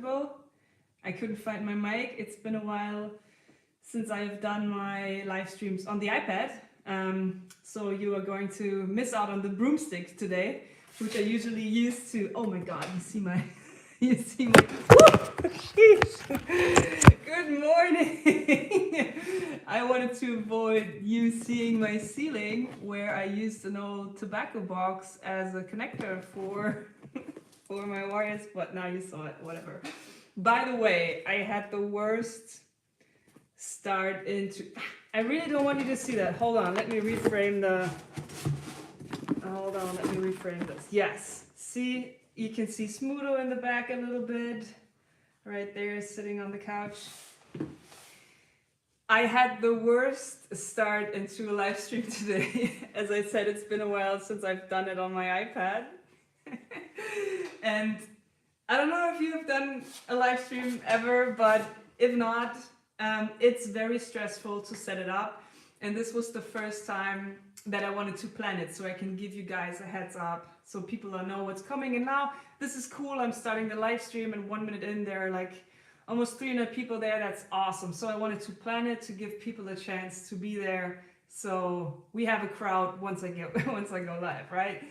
comfortable. I couldn't find my mic. It's been a while since I've done my live streams on the iPad. So you are going to miss out on the broomsticks today, which I usually use to, oh my God, you see my, good morning. I wanted to avoid you seeing my ceiling where I used an old tobacco box as a connector for my wires, but now you saw it, whatever. By the way, I had the worst start into, I really don't want you to see that. Hold on, let me reframe this. Yes, see, you can see Smudo in the back a little bit, right there, sitting on the couch. I had the worst start into a live stream today. As I said, it's been a while since I've done it on my iPad. And I don't know if you've done a live stream ever, but if not, it's very stressful to set it up. And this was the first time that I wanted to plan it, so I can give you guys a heads up so people know what's coming. And now this is cool. I'm starting the live stream, and 1 minute in, there are like almost 300 people there. That's awesome. So I wanted to plan it to give people a chance to be there, so we have a crowd once I go live, right?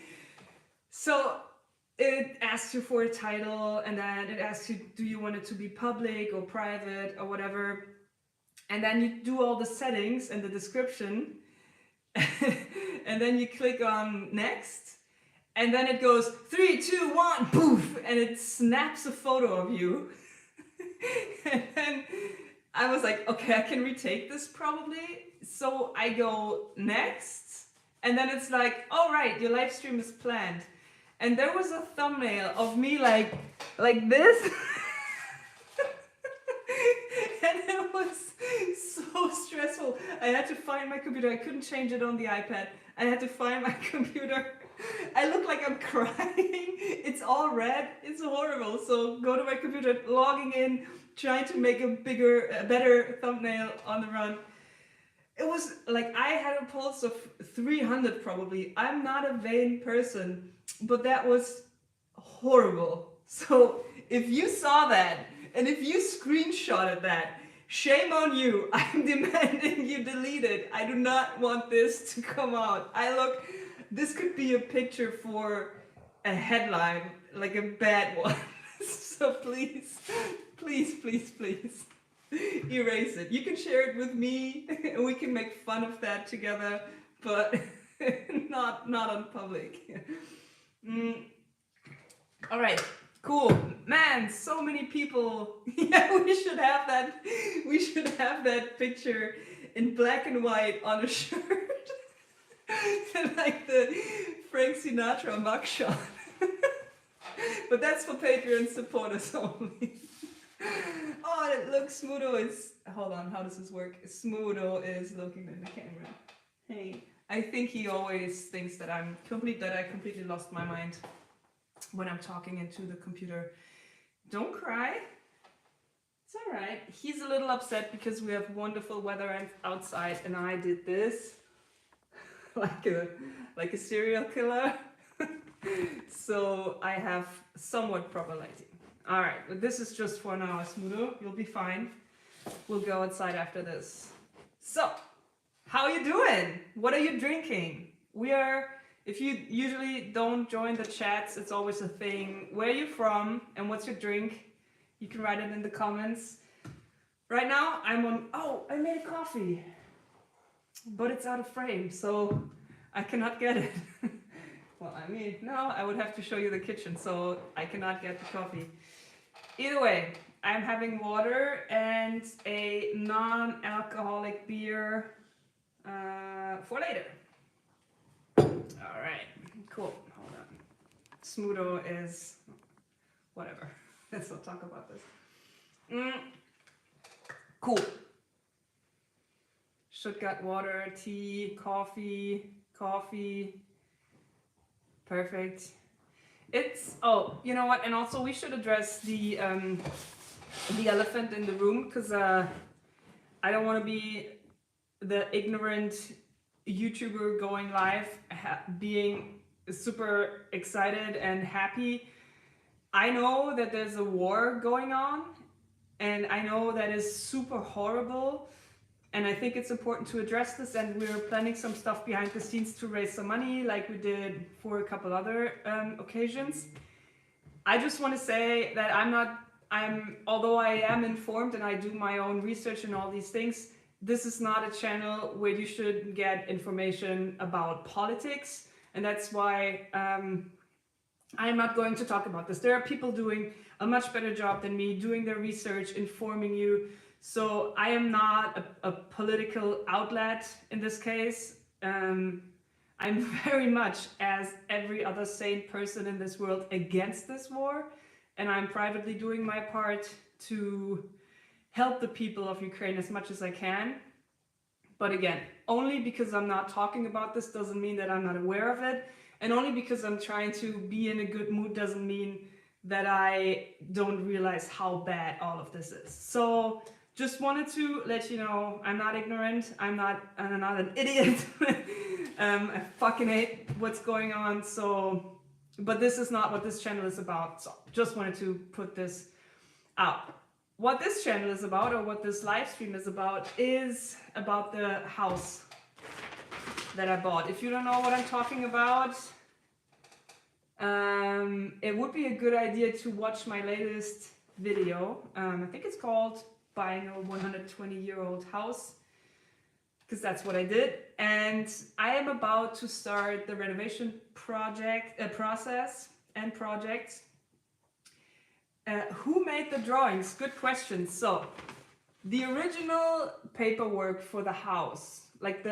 So it asks you for a title, and then it asks you, do you want it to be public or private or whatever? And then you do all the settings and the description, and then you click on next, and then it goes 3, 2, 1, poof, and it snaps a photo of you. And then I was like, okay, I can retake this probably. So I go next, and then it's like, all right, your live stream is planned. And there was a thumbnail of me like this. And it was so stressful. I had to find my computer. I couldn't change it on the iPad. I had to find my computer. I look like I'm crying. It's all red. It's horrible. So go to my computer, logging in, trying to make a better thumbnail on the run. It was like I had a pulse of 300 probably. I'm not a vain person, but that was horrible. So if you saw that and if you screenshotted that, shame on you. I'm demanding you delete it. I do not want this to come out. This could be a picture for a headline, like a bad one. So please, please, please, please erase it. You can share it with me and we can make fun of that together, but not on public. All right, cool. Man, so many people. Yeah, we should have that picture in black and white on a shirt. Like the Frank Sinatra mugshot. But that's for Patreon supporters only. Oh, it looks Smudo is, hold on, how does this work? Smudo is looking in the camera. Hey, I think he always thinks that I completely lost my mind when I'm talking into the computer. Don't cry. It's all right. He's a little upset because we have wonderful weather outside, and I did this like a serial killer. So I have somewhat proper lighting. All right, but this is just for now, Smudo. You'll be fine. We'll go outside after this. So, how are you doing? What are you drinking? If you usually don't join the chats, it's always a thing. Where are you from and what's your drink? You can write it in the comments. Right now, I made a coffee, but it's out of frame, so I cannot get it. Well, no, I would have to show you the kitchen, so I cannot get the coffee. Either way, I'm having water and a non-alcoholic beer for later. All right, cool. Hold on. Smudo is whatever. Let's not talk about this. Cool. Stuttgart water, tea, coffee. Perfect. You know what? And also we should address the elephant in the room, because I don't want to be the ignorant YouTuber going live, being super excited and happy. I know that there's a war going on, and I know that is super horrible. And I think it's important to address this, and we're planning some stuff behind the scenes to raise some money, like we did for a couple other occasions. I just want to say that although I am informed and I do my own research and all these things, this is not a channel where you should get information about politics. And that's why I am not going to talk about this. There are people doing a much better job than me, doing their research, informing you. So I am not a political outlet in this case. I'm very much, as every other sane person in this world, against this war. And I'm privately doing my part to help the people of Ukraine as much as I can. But again, only because I'm not talking about this doesn't mean that I'm not aware of it. And only because I'm trying to be in a good mood doesn't mean that I don't realize how bad all of this is. So just wanted to let you know, I'm not ignorant, I'm not an idiot. I fucking hate what's going on. So, but this is not what this channel is about. So just wanted to put this out. What this channel is about, or what this live stream is about the house that I bought. If you don't know what I'm talking about, it would be a good idea to watch my latest video. I think it's called Buying a 120-year-old House, because that's what I did. And I am about to start the renovation process. Who made the drawings? Good question. So the original paperwork for the house, like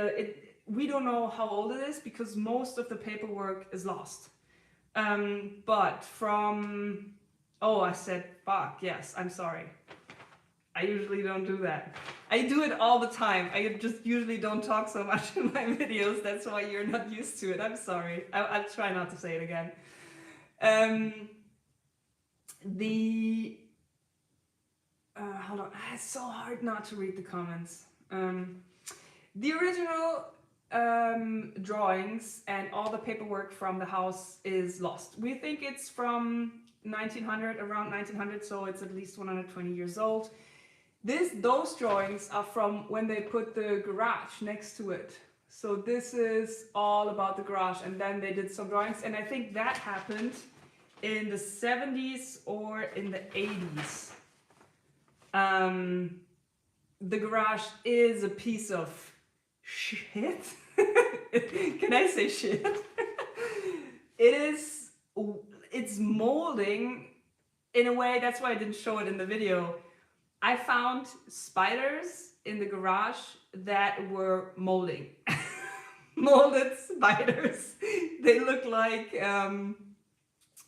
we don't know how old it is because most of the paperwork is lost. But from, I said fuck, yes, I'm sorry. I usually don't do that. I do it all the time. I just usually don't talk so much in my videos. That's why you're not used to it. I'm sorry. I'll try not to say it again. Hold on. It's so hard not to read the comments. The original drawings and all the paperwork from the house is lost. We think it's from around 1900, so it's at least 120 years old. Those drawings are from when they put the garage next to it. So this is all about the garage, and then they did some drawings, and I think that happened in the 70s or in the 80s. The garage is a piece of shit. Can I say shit? It's molding in a way, that's why I didn't show it in the video. I found spiders in the garage that were molding. Molded spiders. They look like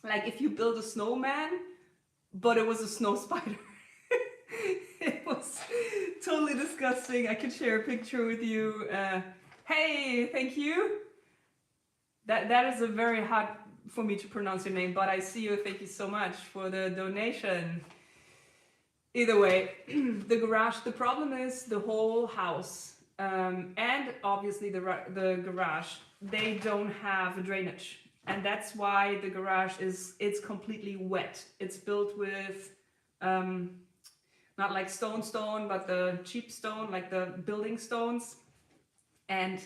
if you build a snowman, but it was a snow spider. It was totally disgusting. I can share a picture with you. Hey, thank you. That is a very hard for me to pronounce your name, but I see you. Thank you so much for the donation. Either way, the garage, the problem is the whole house, and obviously the garage, they don't have a drainage. And that's why the garage it's completely wet. It's built with, not like stone, but the cheap stone, like the building stones. And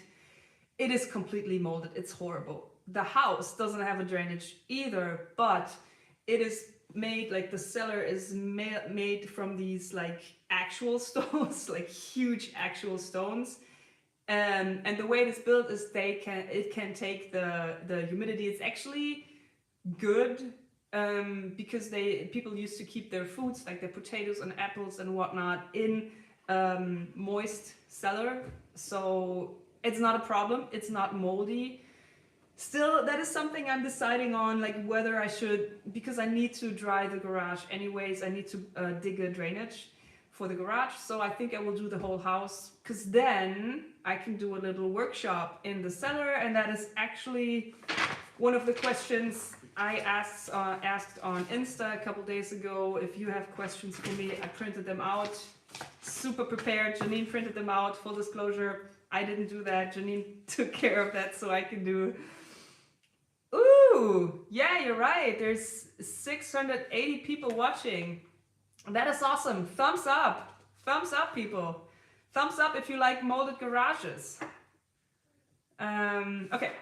it is completely molded. It's horrible. The house doesn't have a drainage either, but it is made, like the cellar is made from these like actual stones, like huge actual stones. And the way it is built is it can take the humidity. It's actually good because people used to keep their foods, like their potatoes and apples and whatnot, in moist cellar. So it's not a problem. It's not moldy. Still, that is something I'm deciding on, like whether I should, because I need to dry the garage anyways. I need to dig a drainage for the garage. So I think I will do the whole house, because then I can do a little workshop in the cellar. And that is actually one of the questions I asked on Insta a couple days ago. If you have questions for me, I printed them out. Super prepared. Janine printed them out. Full disclosure, I didn't do that. Janine took care of that, so I can do. Ooh, Ooh, yeah, you're right. There's 680 people watching. That is awesome. Thumbs up. Thumbs up, people. Thumbs up if you like molded garages. Okay,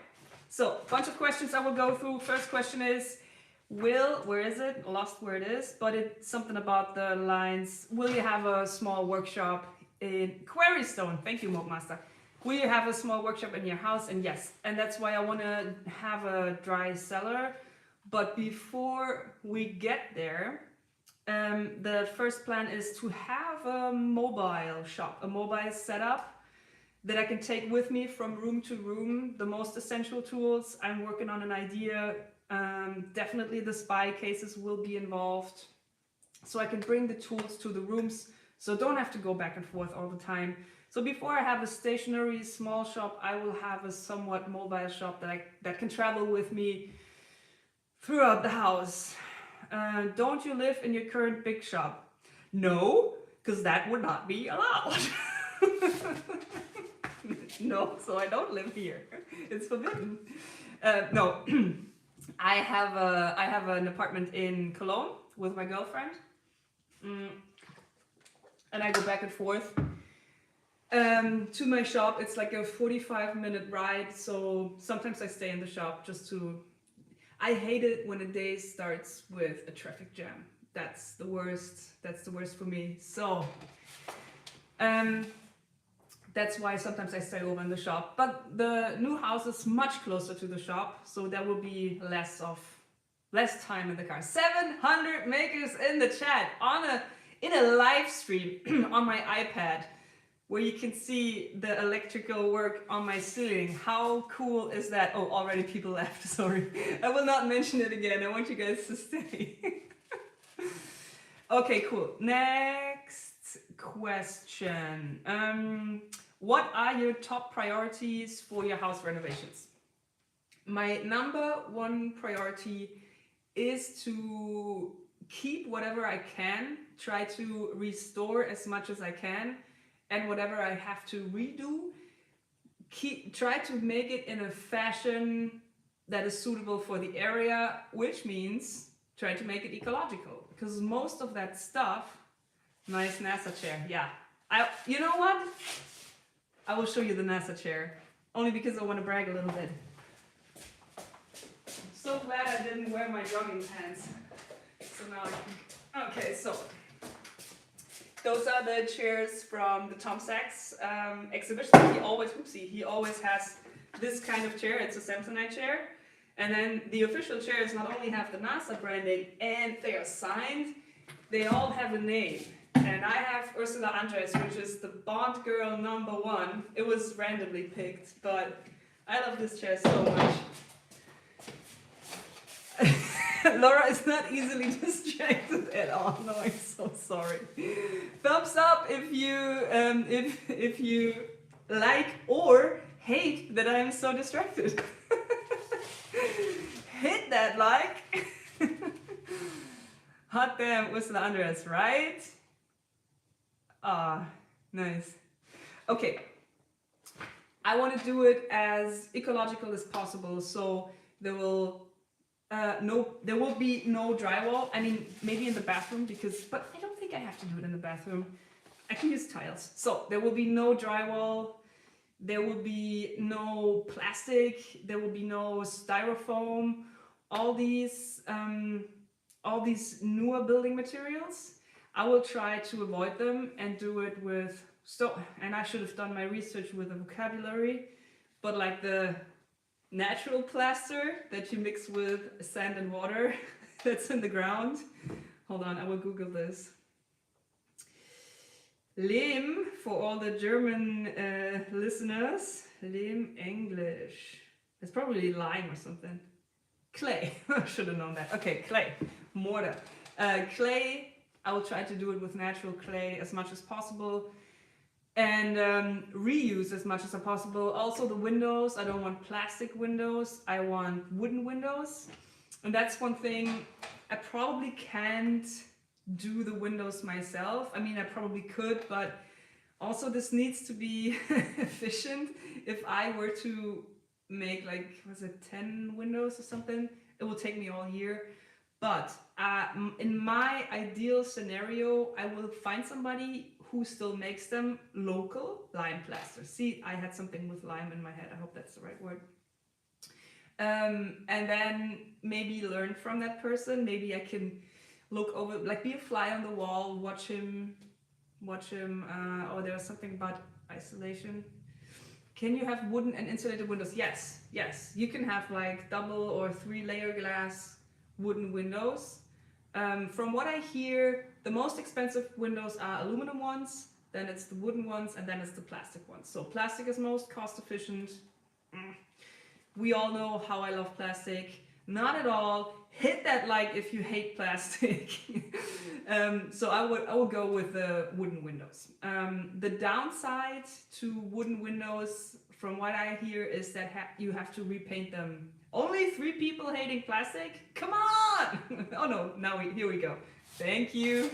so a bunch of questions I will go through. First question is, where is it? Lost where it is, but it's something about the lines. Will you have a small workshop in Quarrystone? Thank you, Moldmaster. Will you have a small workshop in your house? And yes, and that's why I want to have a dry cellar. But before we get there, the first plan is to have a mobile shop, a mobile setup that I can take with me from room to room. The most essential tools. I'm working on an idea. Definitely the spy cases will be involved. So I can bring the tools to the rooms, so don't have to go back and forth all the time. So before I have a stationary small shop, I will have a somewhat mobile shop that can travel with me throughout the house. Don't you live in your current big shop? No, because that would not be allowed. No, so I don't live here. It's forbidden. No, I have an apartment in Cologne with my girlfriend, and I go back and forth to my shop. It's like a 45-minute ride, so sometimes I stay in the shop just to. I hate it when a day starts with a traffic jam. That's the worst. That's the worst for me. So. That's why sometimes I stay over in the shop. But the new house is much closer to the shop, so there will be less time in the car. 700 makers in the chat in a live stream on my iPad, where you can see the electrical work on my ceiling. How cool is that? Oh, already people left. Sorry, I will not mention it again. I want you guys to stay. Okay, cool. Next question. What are your top priorities for your house renovations? My number one priority is to keep whatever I can, try to restore as much as I can, and whatever I have to redo, try to make it in a fashion that is suitable for the area, which means try to make it ecological, because most of that stuff. Nice NASA chair, yeah. You know what? I will show you the NASA chair, only because I want to brag a little bit. I'm so glad I didn't wear my jogging pants. So now I can. Okay, so those are the chairs from the Tom Sachs exhibition. He always has this kind of chair. It's a Samsonite chair. And then the official chairs not only have the NASA branding and they are signed, they all have a name. And I have Ursula Andres, which is the Bond girl #1. It was randomly picked, but I love this chair so much. Laura is not easily distracted at all. No, I'm so sorry. Thumbs up if you like or hate that I am so distracted. Hit that like. Hot damn, Ursula Andres, right? Ah, nice. Okay, I want to do it as ecological as possible, so there will be no drywall. I mean, maybe in the bathroom, but I don't think I have to do it in the bathroom. I can use tiles. So there will be no drywall. There will be no plastic. There will be no styrofoam. All these newer building materials. I will try to avoid them and do it with and I should have done my research with a vocabulary, but like the natural plaster that you mix with sand and water that's in the ground. Hold on, I will Google this. Lehm, for all the German listeners. Lehm English. It's probably lime or something. Clay. I should have known that. Okay, clay. Mortar. Clay. I will try to do it with natural clay as much as possible, and reuse as much as possible. Also the windows, I don't want plastic windows, I want wooden windows. And that's one thing, I probably can't do the windows myself. I mean, I probably could, but also this needs to be efficient. If I were to make 10 windows or something, It will take me all year. But in my ideal scenario, I will find somebody who still makes them local lime plaster. See, I had something with lime in my head. I hope that's the right word. And then maybe learn from that person. Maybe I can look over, like be a fly on the wall, watch him. Oh, there was something about isolation. Can you have wooden and insulated windows? Yes, yes. You can have like double or 3-layer glass wooden windows. From what I hear, the most expensive windows are aluminum ones, then it's the wooden ones, and then it's the plastic ones. So plastic is most cost efficient. We all know how I love plastic. Not at all. Hit that like if you hate plastic. So I would go with the wooden windows. The downside to wooden windows, from what I hear, is that you have to repaint them. Only 3 people hating plastic? Come on! Oh no, here we go. Thank you.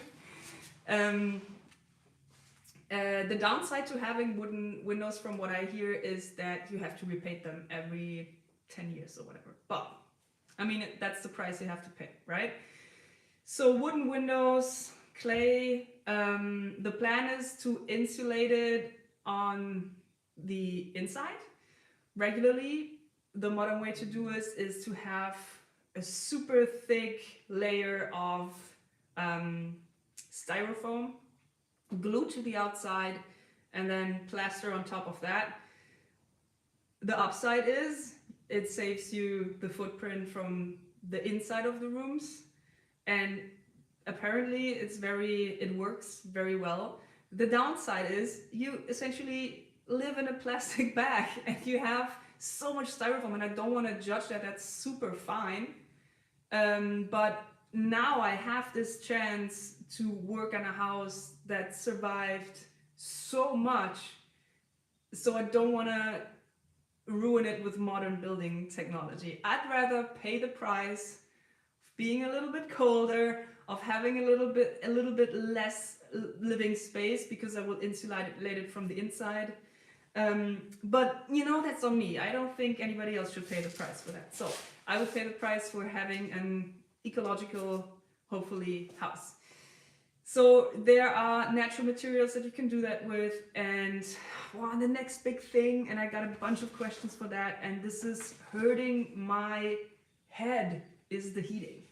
The downside to having wooden windows, from what I hear, is that you have to repaint them every 10 years or whatever. But, I mean, that's the price you have to pay, right? So wooden windows, clay, the plan is to insulate it on the inside regularly. The modern way to do this is to have a super thick layer of styrofoam glued to the outside and then plaster on top of that. The upside is it saves you the footprint from the inside of the rooms, and apparently it works very well. The downside is you essentially live in a plastic bag and you have so much styrofoam, and I don't want to judge that, that's super fine. But now I have this chance to work on a house that survived so much, so I don't want to ruin it with modern building technology. I'd rather pay the price of being a little bit colder, of having a little bit less living space, because I will insulate it from the inside. But you know, that's on me. I don't think anybody else should pay the price for that. So I would pay the price for having an ecological, hopefully, house. So there are natural materials that you can do that with, and the next big thing, and I got a bunch of questions for that, and this is hurting my head, is the heating.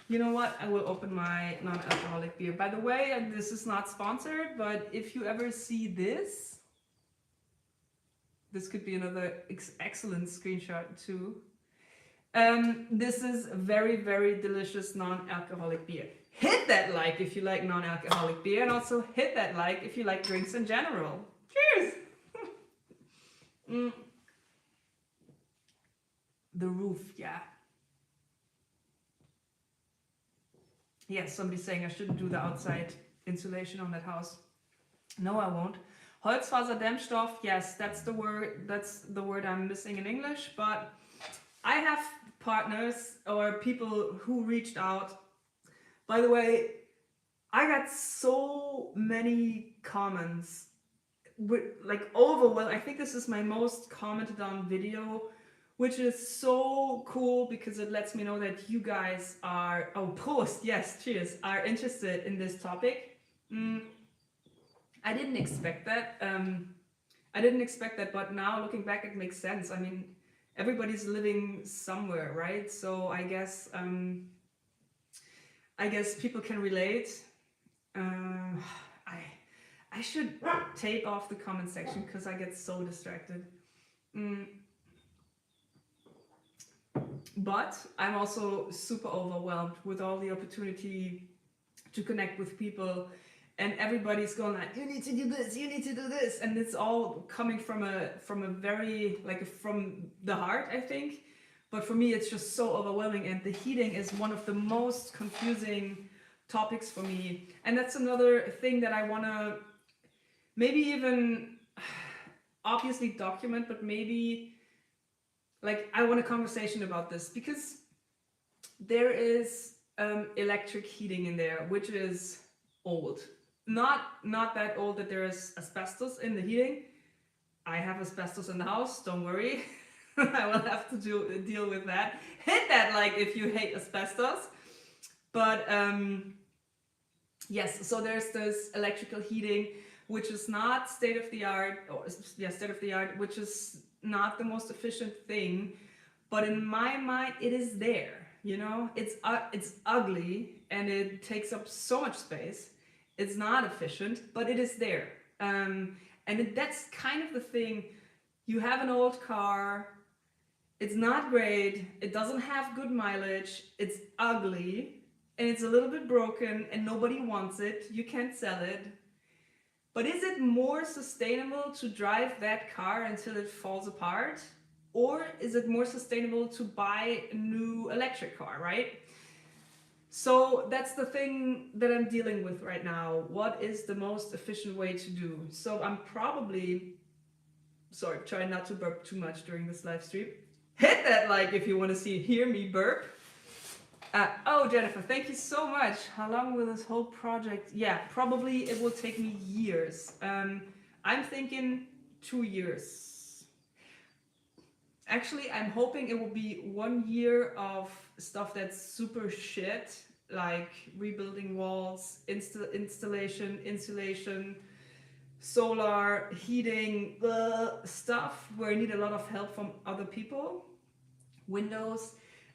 You know what? I will open my non-alcoholic beer. By the way, this is not sponsored, but if you ever see this could be another excellent screenshot too. This is very, very delicious non-alcoholic beer. Hit that like if you like non-alcoholic beer, and also hit that like if you like drinks in general. Cheers! The roof, yeah. Yes, somebody's saying I shouldn't do the outside insulation on that house. No, I won't. Holzfaserdämmstoff, yes, that's the word I'm missing in English, but I have partners or people who reached out. By the way, I got so many comments, like overwhelming. I think this is my most commented on video, which is so cool because it lets me know that you guys are, Prost, yes, cheers, are interested in this topic. I didn't expect that. But now looking back, it makes sense. I mean, everybody's living somewhere, right? So I guess people can relate. I should tape off the comment section because I get so distracted. But I'm also super overwhelmed with all the opportunity to connect with people, and everybody's going like, you need to do this, you need to do this, and it's all coming from a very, like, from the heart, I think. But for me, it's just so overwhelming, and the heating is one of the most confusing topics for me. And that's another thing that I want to maybe even obviously document, but maybe like I want a conversation about this, because there is electric heating in there, which is old. Not that old that there is asbestos in the heating. I have asbestos in the house, don't worry. I will have to deal with that. Hit that like if you hate asbestos. But yes, so there's this electrical heating, which is not state of the art, or yeah, state of the art, which is not the most efficient thing. But in my mind, it is there. You know, it's ugly and it takes up so much space. It's not efficient, but it is there. That's kind of the thing. You have an old car. It's not great. It doesn't have good mileage. It's ugly and it's a little bit broken and nobody wants it. You can't sell it. But is it more sustainable to drive that car until it falls apart? Or is it more sustainable to buy a new electric car, right? So that's the thing that I'm dealing with right now. What is the most efficient way to do? So I'm probably, sorry, trying not to burp too much during this live stream. Hit that like if you want to hear me burp. Oh, Jennifer, thank you so much. How long will this whole project? Yeah, probably it will take me years. I'm thinking 2 years. Actually, I'm hoping it will be 1 year of stuff that's super shit, like rebuilding walls, installation, insulation, solar, heating, stuff where I need a lot of help from other people, windows.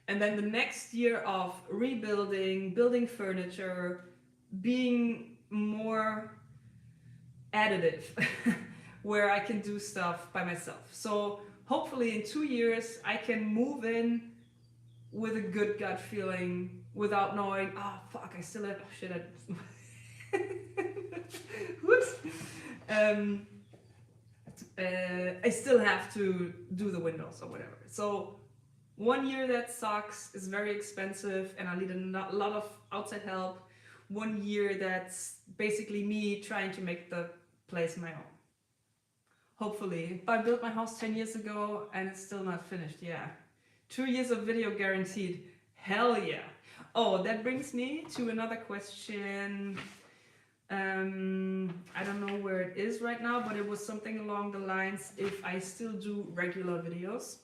And then the next year of rebuilding, building furniture, being more additive, where I can do stuff by myself. So hopefully in 2 years, I can move in with a good gut feeling without knowing, oh fuck, I still have, oh shit, whoops. I still have to do the windows or whatever. So 1 year that sucks, is very expensive, and I need a lot of outside help. 1 year that's basically me trying to make the place my own. Hopefully. I built my house 10 years ago and it's still not finished, yeah. 2 years of video guaranteed. Hell yeah. Oh, that brings me to another question. I don't know where it is right now, but it was something along the lines, if I still do regular videos.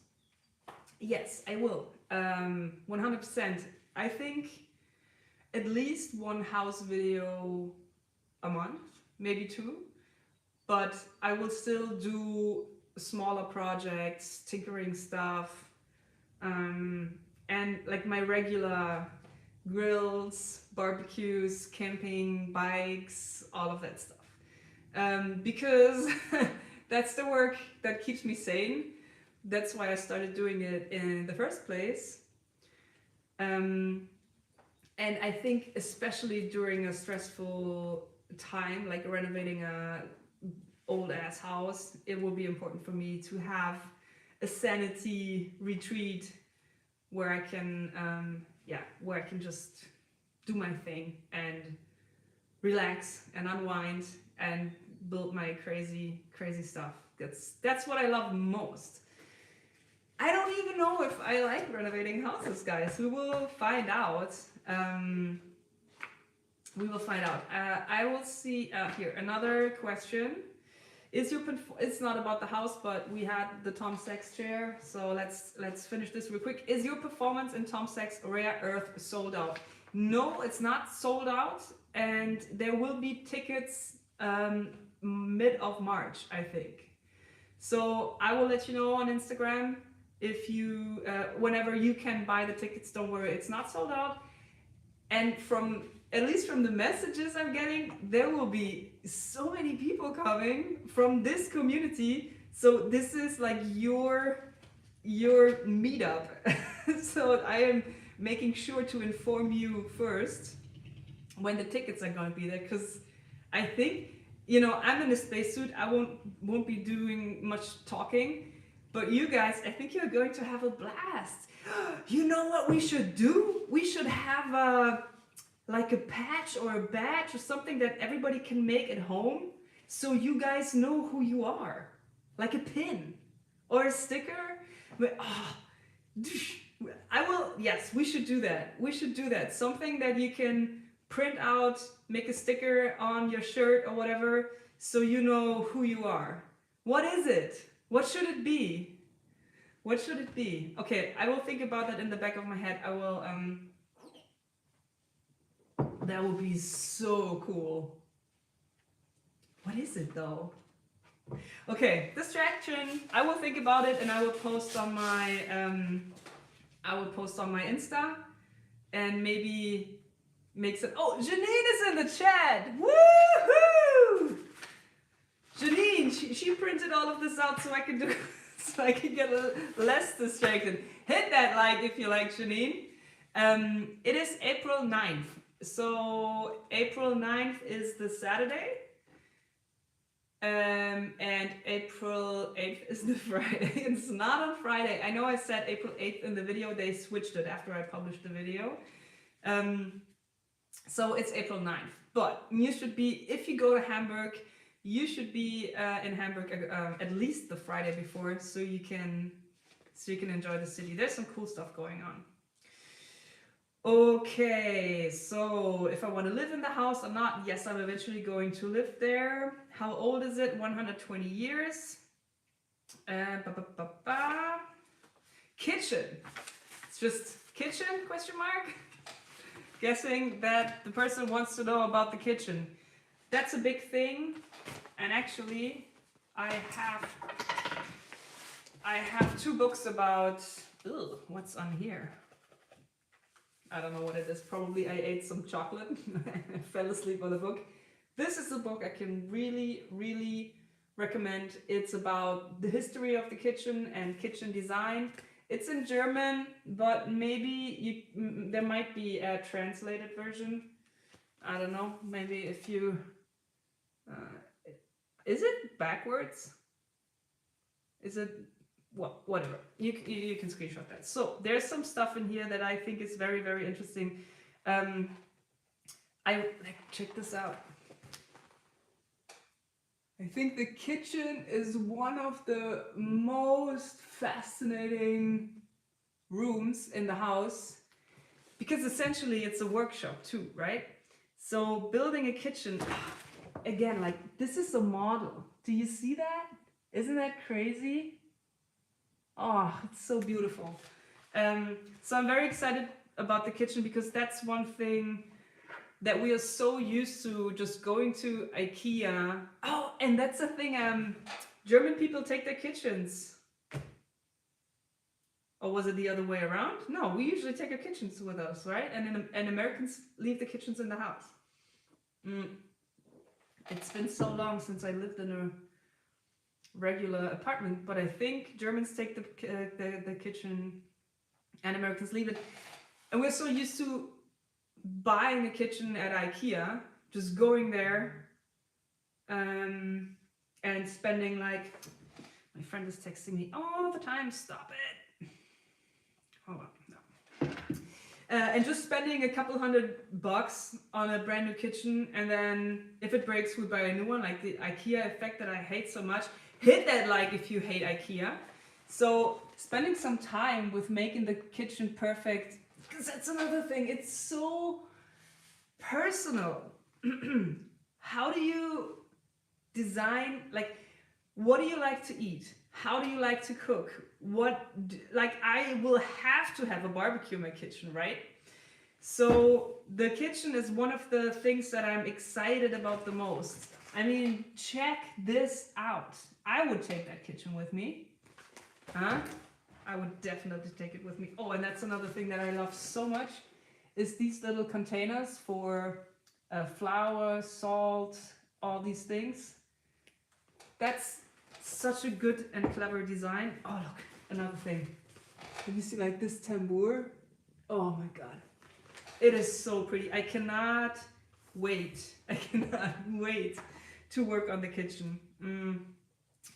Yes, I will. 100%. I think at least 1 house video a month, maybe 2. But I will still do smaller projects, tinkering stuff, and like my regular grills, barbecues, camping, bikes, all of that stuff. Because that's the work that keeps me sane. That's why I started doing it in the first place. And I think especially during a stressful time, like renovating a old ass house, it will be important for me to have a sanity retreat where I can, where I can just do my thing and relax and unwind and build my crazy stuff. That's what I love most. I don't even know if I like renovating houses, guys. We will find out. We will find out. I will see here another question. It's not about the house, but we had the Tom Sachs chair, so let's finish this real quick. Is your performance in Tom Sachs Rare Earth sold out? No, it's not sold out, and there will be tickets mid of March, I think. So I will let you know on Instagram if you whenever you can buy the tickets. Don't worry, it's not sold out. And at least from the messages I'm getting, there will be so many people coming from this community. So this is like your meetup. So I am making sure to inform you first when the tickets are going to be there, because I think, you know, I'm in a spacesuit. I won't be doing much talking, but you guys, I think you're going to have a blast. You know what we should do? We should have like a patch or a badge or something that everybody can make at home, so you guys know who you are. Like a pin or a sticker. Yes, we should do that. We should do that. Something that you can print out, make a sticker on your shirt or whatever, so you know who you are. What is it? What should it be? What should it be? Okay, I will think about that in the back of my head. I will, that would be so cool. What is it though? Okay, distraction. I will think about it and I will post on my, Insta and maybe make some. Oh, Janine is in the chat. Woohoo! Janine, she printed all of this out so I can do, so I can get less distracted. Hit that like if you like Janine. It is April 9th. So April 9th is the Saturday. And April 8th is the Friday. It's not on Friday. I know I said April 8th in the video. They switched it after I published the video. So it's April 9th. But you should be, if you go to Hamburg, you should be in Hamburg at least the Friday before, so you can enjoy the city. There's some cool stuff going on. Okay, so if I want to live in the house or not, yes, I'm eventually going to live there. How old is it? 120 years. Kitchen. It's just kitchen, question mark? Guessing that the person wants to know about the kitchen. That's a big thing. And actually, I have two books about, what's on here? I don't know what it is. Probably I ate some chocolate and fell asleep on the book. This is a book I can really, really recommend. It's about the history of the kitchen and kitchen design. It's in German, but maybe there might be a translated version. I don't know. Maybe if you... is it backwards? Is it... Well, whatever. You can screenshot that. So there's some stuff in here that I think is very, very interesting. Check this out. I think the kitchen is one of the most fascinating rooms in the house because essentially it's a workshop too, right? So building a kitchen, again, like this is a model. Do you see that? Isn't that crazy? Oh, it's so beautiful. So I'm very excited about the kitchen because that's one thing that we are so used to, just going to IKEA. Oh, and that's the thing, German people take their kitchens. Or was it the other way around? No, we usually take our kitchens with us, right? And Americans leave the kitchens in the house. It's been so long since I lived in a regular apartment, but I think Germans take the kitchen and Americans leave it. And we're so used to buying a kitchen at IKEA, just going there and spending like, my friend is texting me all the time, stop it. Hold on, no. And just spending a couple $100 on a brand new kitchen, and then if it breaks, we buy a new one, like the IKEA effect that I hate so much. Hit that like if you hate IKEA. So spending some time with making the kitchen perfect, because that's another thing, it's so personal. How do you design, like, what do you like to eat? How do you like to cook? I will have to have a barbecue in my kitchen, right? So the kitchen is one of the things that I'm excited about the most. I mean, check this out. I would take that kitchen with me. Huh? I would definitely take it with me. Oh, and that's another thing that I love so much is these little containers for flour, salt, all these things. That's such a good and clever design. Oh, look, another thing. Can you see like this tambour? Oh my God. It is so pretty. I cannot wait. To work on the kitchen.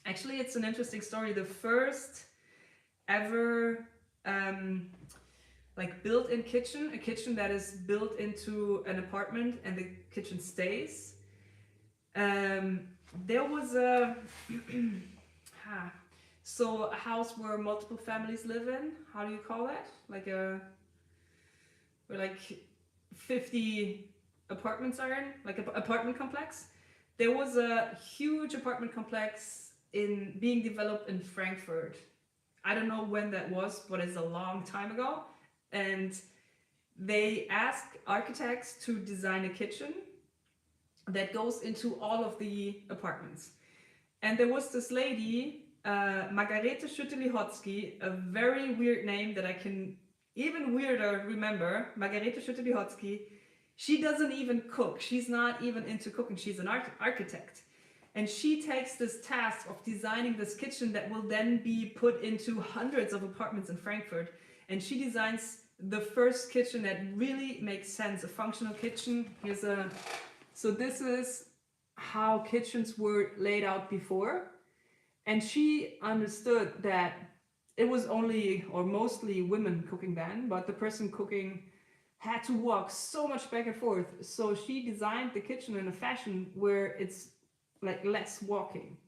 Actually, it's an interesting story. The first ever built-in kitchen, a kitchen that is built into an apartment and the kitchen stays. There was a a house where multiple families live in. How do you call that? Where 50 apartments are in, like an apartment complex. There was a huge apartment complex being developed in Frankfurt. I don't know when that was, but it's a long time ago. And they ask architects to design a kitchen that goes into all of the apartments. And there was this lady, Margarete Schütte-Lihotzky, a very weird name that I can even weirder remember, Margarete Schütte-Lihotzky. She doesn't even cook. She's not even into cooking. She's an architect. And she takes this task of designing this kitchen that will then be put into hundreds of apartments in Frankfurt. And she designs the first kitchen that really makes sense, a functional kitchen. So this is how kitchens were laid out before. And she understood that it was only or mostly women cooking then, but the person cooking had to walk so much back and forth. So she designed the kitchen in a fashion where it's like less walking,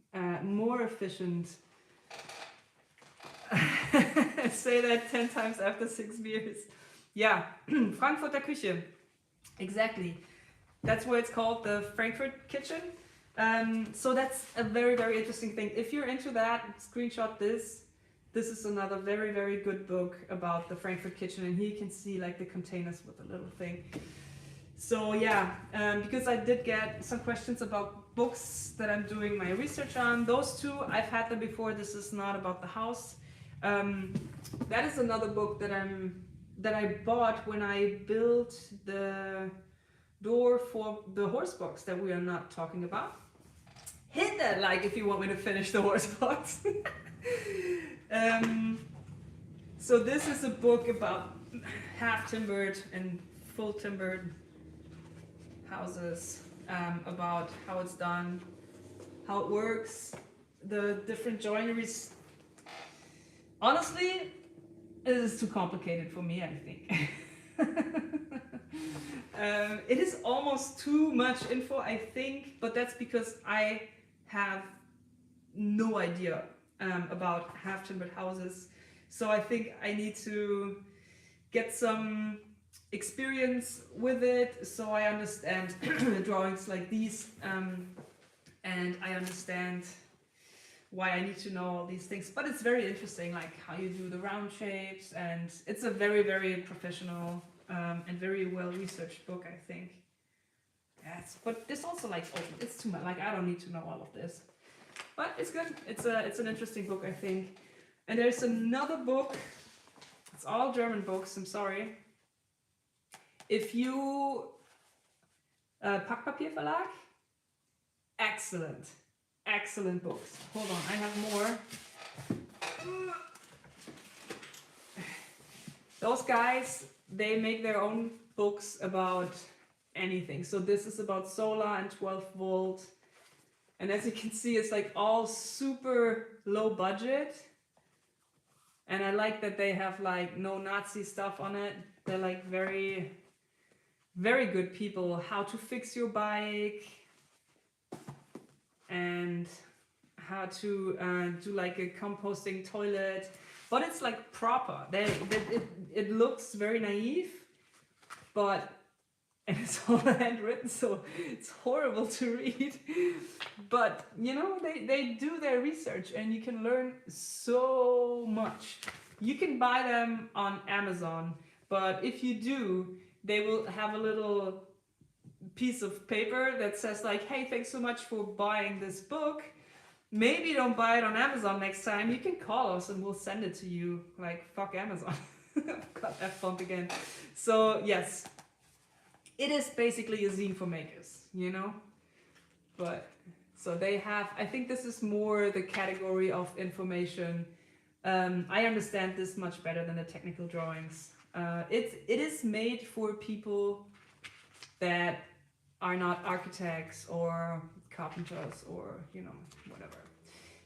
more efficient. Say that 10 times after 6 beers. Yeah, Frankfurter Küche. Exactly. That's why it's called the Frankfurt kitchen. So that's a very, very interesting thing. If you're into that, screenshot this. This is another very, very good book about the Frankfurt kitchen, and here you can see like the containers with a little thing. So yeah, because I did get some questions about books that I'm doing my research on. Those two, I've had them before. This is not about the house. That is another book that I bought when I built the door for the horse box that we are not talking about. Hit that like if you want me to finish the horse box. So this is a book about half-timbered and full-timbered houses, about how it's done, how it works, the different joineries. Honestly, it is too complicated for me, I think. It is almost too much info, I think, but that's because I have no idea about half-timbered houses. So I think I need to get some experience with it so I understand drawings like these, and I understand why I need to know all these things. But it's very interesting, like how you do the round shapes, and it's a very, very professional and very well-researched book, I think. Yes, but this also like it's too much. Like I don't need to know all of this, but it's good. It's an interesting book, I think. And there's another book. It's all German books. I'm sorry. If you Packpapier Verlag, excellent books. Hold on, I have more. Those guys, they make their own books about anything. So this is about solar and 12 volt. And as you can see, it's like all super low budget. And I like that they have like no Nazi stuff on it. They're like very, very good people. How to fix your bike and how to do like a composting toilet. But it's like proper. It looks very naive, but and it's all handwritten, so it's horrible to read. But you know, they do their research, and you can learn so much. You can buy them on Amazon, but if you do, they will have a little piece of paper that says like, "Hey, thanks so much for buying this book. Maybe don't buy it on Amazon next time. You can call us and we'll send it to you." Like, fuck Amazon. Got F-bombed again. So yes, it is basically a zine for makers, you know? But so they have, I think this is more the category of information. I understand this much better than the technical drawings. It is made for people that are not architects or carpenters or, you know, whatever.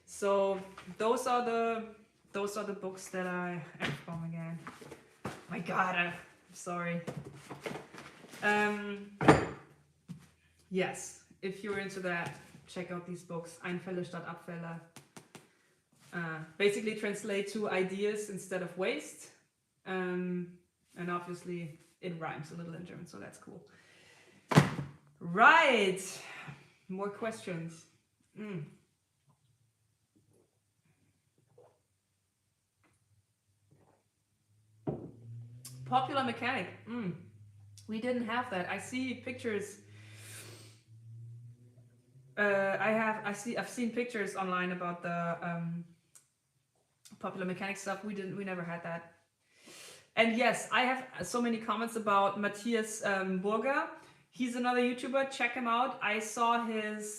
So those are the books that I F-bomb again. My God, I'm sorry. Yes, if you're into that, check out these books. Einfälle statt Abfälle. Basically translate to ideas instead of waste. And obviously it rhymes a little in German, so that's cool. Right, more questions. Popular mechanic. We didn't have that. I see pictures. I've seen pictures online about the popular mechanic stuff. We never had that. And yes, I have so many comments about Matthias Burger. He's another YouTuber. Check him out. I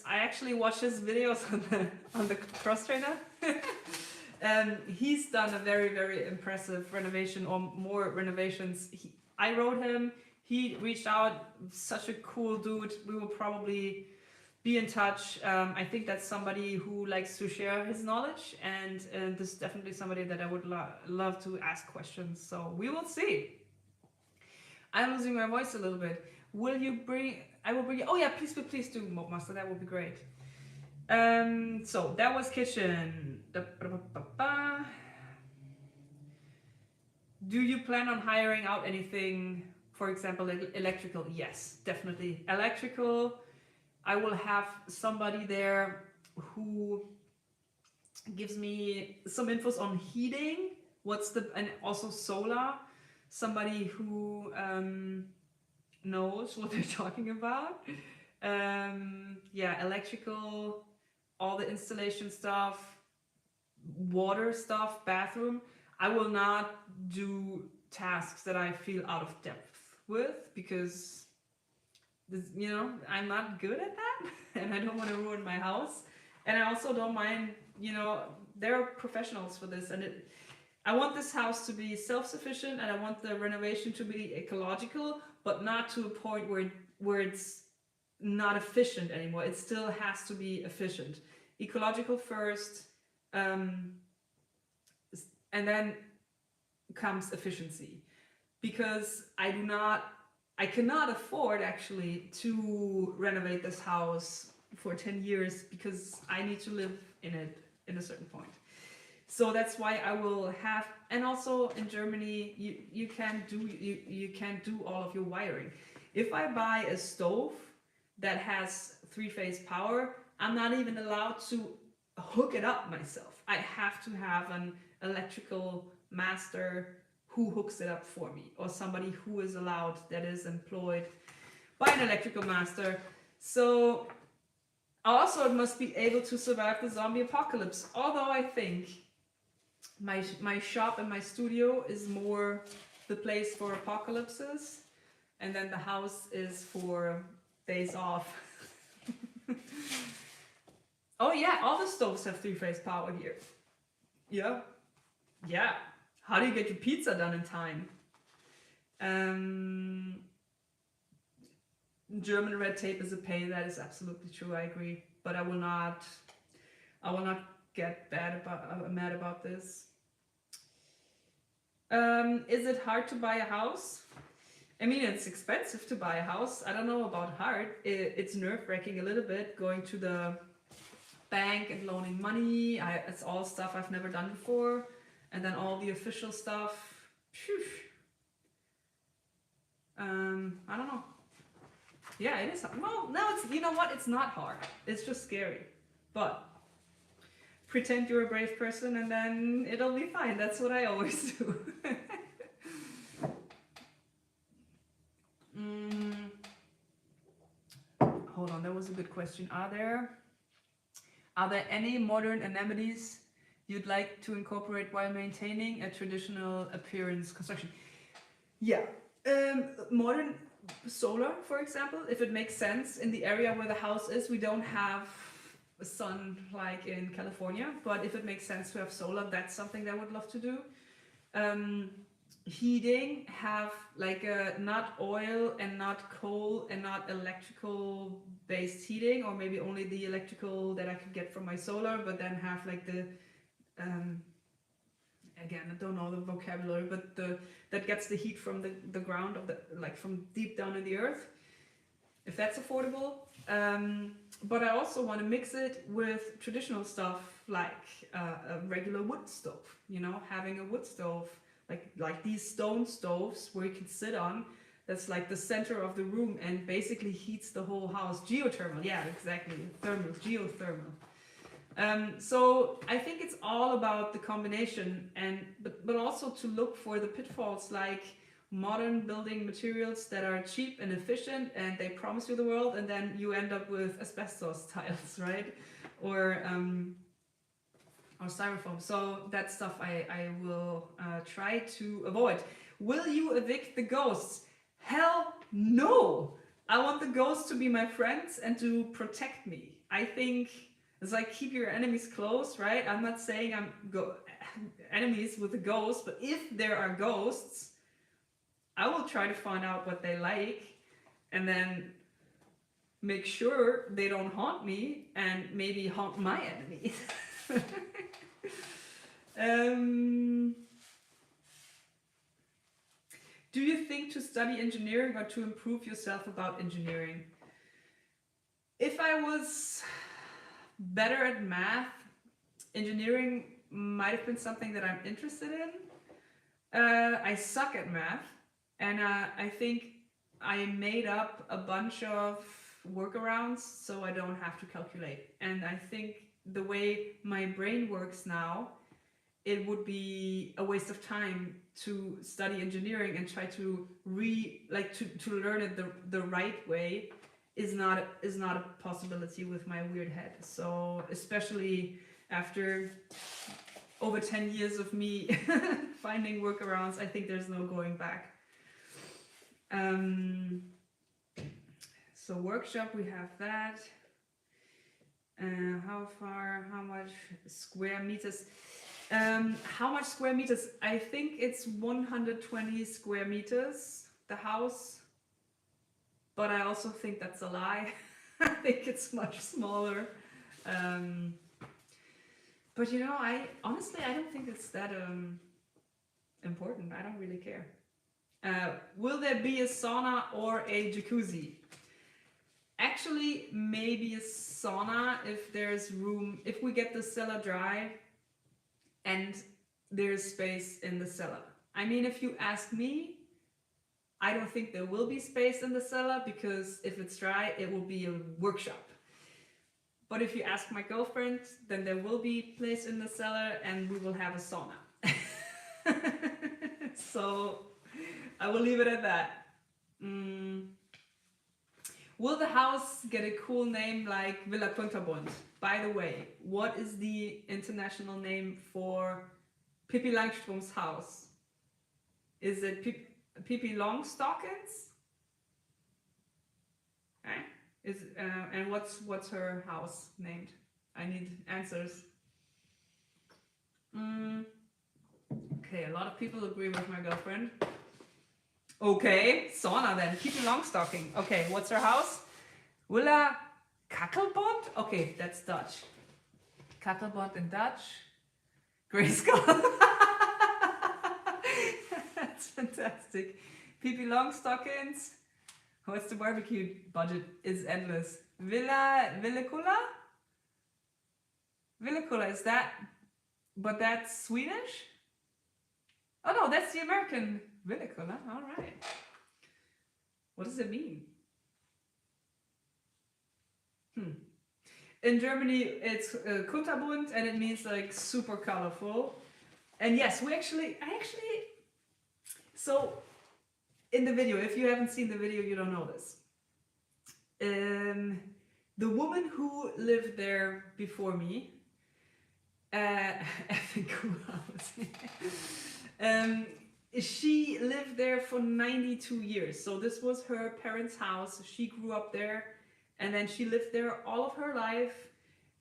actually watched his videos on the cross trainer. He's done a very, very impressive renovation, or more renovations. I wrote him. He reached out. Such a cool dude. We will probably be in touch. I think that's somebody who likes to share his knowledge, and this is definitely somebody that I would love to ask questions. So we will see. I'm losing my voice a little bit. I will bring. Oh yeah, please do, Mobmaster. That would be great. So that was kitchen. Do you plan on hiring out anything? For example, electrical? Yes, definitely. Electrical. I will have somebody there who gives me some infos on heating. And also solar. Somebody who knows what they're talking about. Yeah, electrical, all the installation stuff, water stuff, bathroom. I will not do tasks that I feel out of depth with, because I'm not good at that, and I don't want to ruin my house. And I also don't mind, there are professionals for this, and I want this house to be self-sufficient, and I want the renovation to be ecological, but not to a point where it's not efficient anymore. It still has to be efficient. Ecological first, and then comes efficiency, because I cannot afford actually to renovate this house for 10 years, because I need to live in it in a certain point. So that's why I will have, and also in Germany, you can't do all of your wiring. If I buy a stove that has 3-phase power, I'm not even allowed to hook it up myself. I have to have an electrical master who hooks it up for me, or somebody who is allowed, that is employed by an electrical master. So also it must be able to survive the zombie apocalypse. Although I think my shop and my studio is more the place for apocalypses, and then the house is for days off. Oh yeah, all the stoves have 3-phase power here. Yeah. How do you get your pizza done in time? German red tape is a pain. That is absolutely true. I agree, but I will not get mad about this. Is it hard to buy a house? I mean, it's expensive to buy a house. I don't know about hard. It's nerve-wracking a little bit, going to the bank and loaning money. It's all stuff I've never done before. And then all the official stuff. Phew. I don't know. Yeah, it is hard. No, it's, you know what? It's not hard. It's just scary. But pretend you're a brave person, and then it'll be fine. That's what I always do. Hold on, that was a good question. Are there any modern amenities you'd like to incorporate while maintaining a traditional appearance construction? Yeah, modern solar, for example, if it makes sense in the area where the house is. We don't have sun like in California, but if it makes sense to have solar, that's something that I would love to do. Heating, have like a not oil and not coal and not electrical based heating, or maybe only the electrical that I could get from my solar, but then have like the again, I don't know the vocabulary, but that gets the heat from the ground of from deep down in the earth, if that's affordable. But I also want to mix it with traditional stuff, like a regular wood stove, having a wood stove, like these stone stoves where you can sit on, that's like the center of the room and basically heats the whole house. Geothermal, yeah, exactly. Thermal, geothermal. So I think it's all about the combination, but also to look for the pitfalls, like modern building materials that are cheap and efficient and they promise you the world, and then you end up with asbestos tiles, right? Or styrofoam. So that stuff I will try to avoid. Will you evict the ghosts? Hell no! I want the ghosts to be my friends and to protect me. I think it's like keep your enemies close, right? I'm not saying I'm enemies with the ghosts, but if there are ghosts, I will try to find out what they like and then make sure they don't haunt me and maybe haunt my enemies. Do you think to study engineering or to improve yourself about engineering? If I was better at math, engineering might have been something that I'm interested in. I suck at math, and I think I made up a bunch of workarounds so I don't have to calculate. And I think the way my brain works now, it would be a waste of time to study engineering and try to to learn it the right way is not a possibility with my weird head. So especially after over 10 years of me finding workarounds, I think there's no going back. So workshop, we have that. How much square meters? How much square meters? I think it's 120 square meters, the house. But I also think that's a lie. I think it's much smaller. But you know, I don't think it's that important. I don't really care. Will there be a sauna or a jacuzzi? Actually, maybe a sauna if there's room, if we get the cellar dry and there's space in the cellar. I mean, if you ask me, I don't think there will be space in the cellar because if it's dry, it will be a workshop. But if you ask my girlfriend, then there will be place in the cellar and we will have a sauna. So I will leave it at that. Will the house get a cool name like Villa Kunterbund? By the way, what is the international name for Pippi Langstrom's house? Is it Pippi Longstockings? Okay. And what's her house named? I need answers. Okay, a lot of people agree with my girlfriend. Okay, sauna then. Pippi Longstocking. Okay, what's her house? Villa Kakkelbond? Okay, that's Dutch. Kakkelbond in Dutch. Grayskull. That's fantastic. Pippi Longstockings. What's the barbecue budget? Is endless. Villikula? Villikula, is that? But that's Swedish? Oh no, that's the American Villikula. All right. What does it mean? In Germany, it's kunterbunt, and it means like super colorful. And yes, so in the video, if you haven't seen the video, you don't know this. The woman who lived there before me, effing cool house. She lived there for 92 years. So this was her parents' house. She grew up there, and then she lived there all of her life.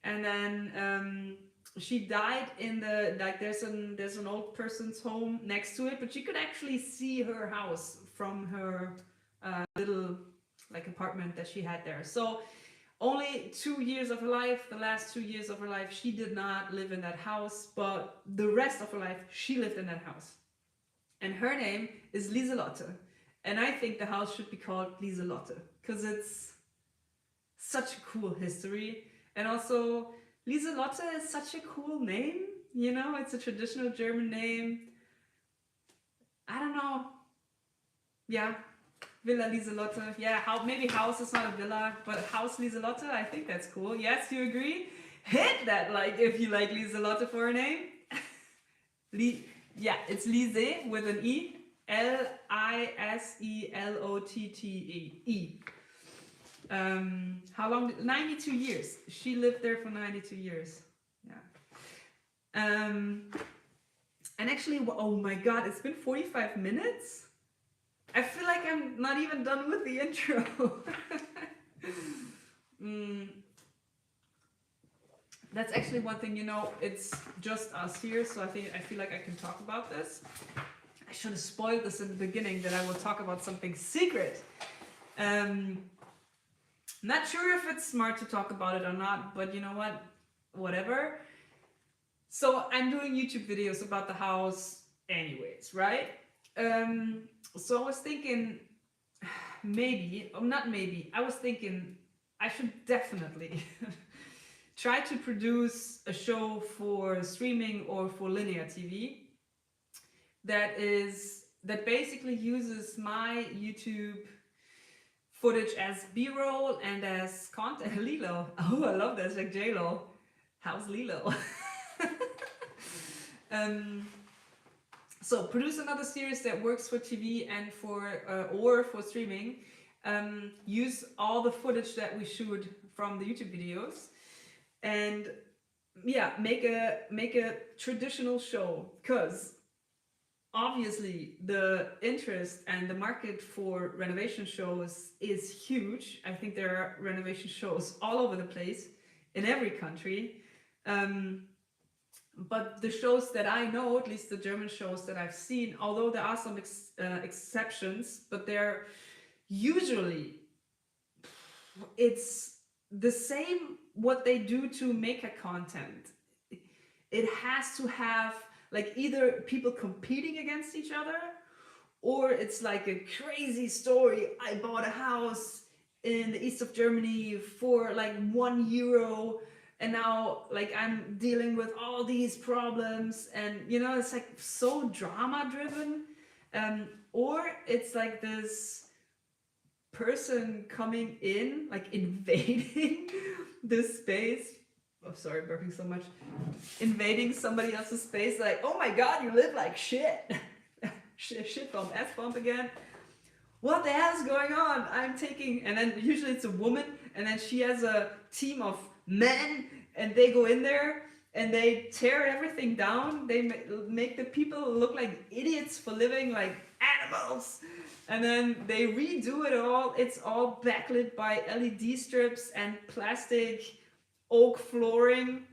And then she died in the, like, there's an old person's home next to it, but she could actually see her house from her little like apartment that she had there. So only 2 years of her life, the last 2 years of her life, she did not live in that house, but the rest of her life, she lived in that house. And her name is Lieselotte. And I think the house should be called Lieselotte, because it's such a cool history. And also, Lieselotte is such a cool name, you know, it's a traditional German name. I don't know. Yeah, Villa Lieselotte. Yeah, maybe house is not a villa, but House Lieselotte, I think that's cool. Yes, you agree? Hit that like if you like Lieselotte for a name. Yeah, it's Lise with an E. Liselotte. How long? 92 years. She lived there for 92 years. Yeah. And actually, oh my god, it's been 45 minutes? I feel like I'm not even done with the intro. That's actually one thing, you know, it's just us here, so I feel like I can talk about this. I should have spoiled this in the beginning that I will talk about something secret. Not sure if it's smart to talk about it or not, but you know what? Whatever. So I'm doing YouTube videos about the house anyways, right? So I was thinking I was thinking I should definitely try to produce a show for streaming or for linear TV that basically uses my YouTube footage as B-roll and as content. Lilo. Oh, I love this, like J-Lo. How's Lilo? So produce another series that works for TV and or for streaming. Use all the footage that we shoot from the YouTube videos, and yeah, make a traditional show, because obviously the interest and the market for renovation shows is huge. I think there are renovation shows all over the place in every country. But the shows that I know, at least the German shows that I've seen, although there are some exceptions, but they're usually, it's the same what they do to make a content. It has to have like either people competing against each other, or it's like a crazy story. I bought a house in the east of Germany for like €1, and now like I'm dealing with all these problems, and you know, it's like so drama driven. Or it's like this person coming in, like invading this space. Oh, sorry, burping so much. Invading somebody else's space, like, oh my god, you live like shit. Shit bomb, F bomb again. What the hell is going on? And then usually it's a woman, and then she has a team of men, and they go in there and they tear everything down. They make the people look like idiots for living like animals, and then they redo it all. It's all backlit by LED strips and plastic oak flooring,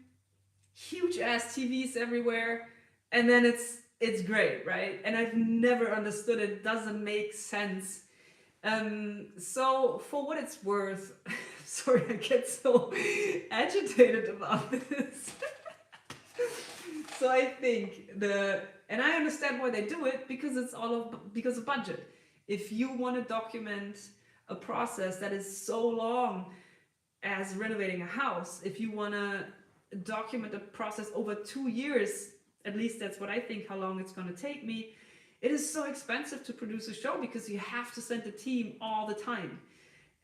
huge ass TVs everywhere, and then it's great, right? And I've never understood it. It doesn't make sense. So for what it's worth, sorry, I get so agitated about this. So I think and I understand why they do it, because it's because of budget. If you want to document a process that is so long as renovating a house, if you want to document a process over 2 years, at least that's what I think how long it's going to take me, it is so expensive to produce a show, because you have to send a team all the time.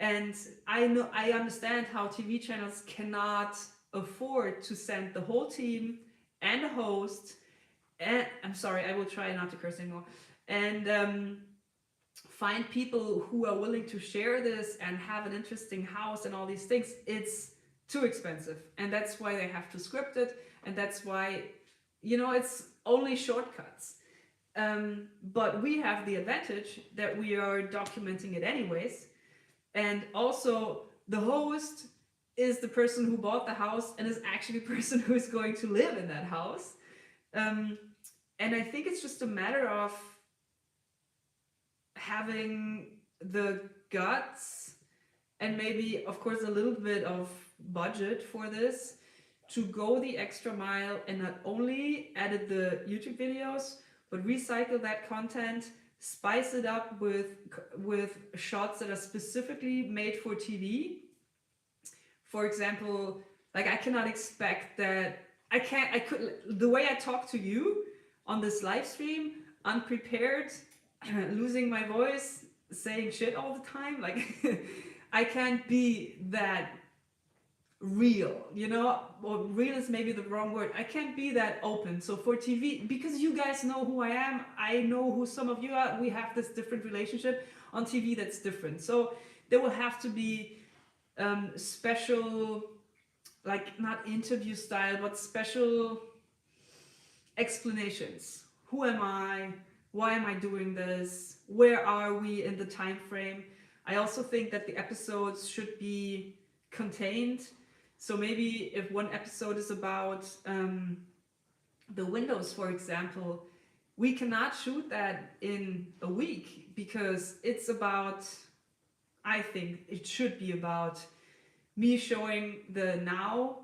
And I understand how TV channels cannot afford to send the whole team and a host, and I'm sorry, I will try not to curse anymore, and find people who are willing to share this and have an interesting house and all these things. It's too expensive, and that's why they have to script it, and that's why, you know, it's only shortcuts. But we have the advantage that we are documenting it anyways, and also the host is the person who bought the house and is actually the person who is going to live in that house. And I think it's just a matter of having the guts, and maybe of course a little bit of budget for this, to go the extra mile and not only edit the YouTube videos, but recycle that content, spice it up with shots that are specifically made for TV. For example, like I cannot expect that the way I talk to you on this live stream, unprepared, losing my voice, saying shit all the time, like I can't be that real, you know, or real is maybe the wrong word. I can't be that open. So for TV, because you guys know who I am, I know who some of you are, we have this different relationship. On TV that's different. So there will have to be special, like not interview style, but special explanations. Who am I? Why am I doing this? Where are we in the time frame? I also think that the episodes should be contained. So maybe if one episode is about the windows, for example, we cannot shoot that in a week because it's about, I think it should be about me showing the now,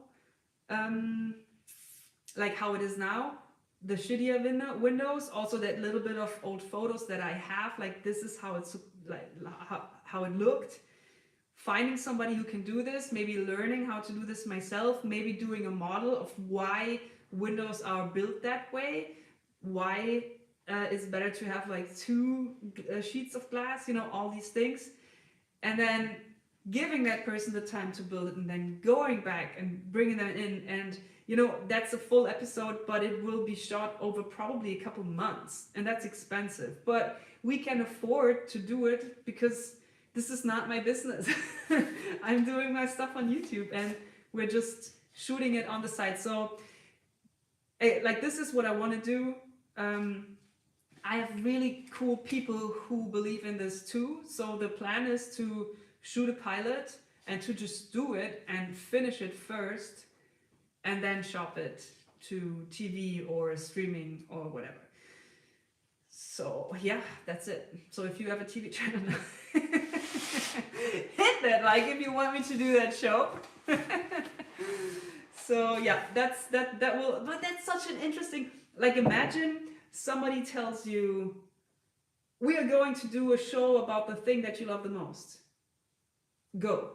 like how it is now, the shittier windows, also that little bit of old photos that I have, like this is how it's like how it looked. Finding somebody who can do this, maybe learning how to do this myself, maybe doing a model of why windows are built that way, why it's better to have like two sheets of glass, you know, all these things, and then giving that person the time to build it and then going back and bringing them in. And you know, that's a full episode, but it will be shot over probably a couple months, and that's expensive, but we can afford to do it because this is not my business. I'm doing my stuff on YouTube and we're just shooting it on the side. So like this is what I want to do. I have really cool people who believe in this too. So the plan is to shoot a pilot and to just do it and finish it first and then shop it to TV or streaming or whatever. So yeah, that's it. So if you have a TV channel, hit that like if you want me to do that show. So yeah, that will, but that's such an interesting, like imagine somebody tells you, we are going to do a show about the thing that you love the most. Go.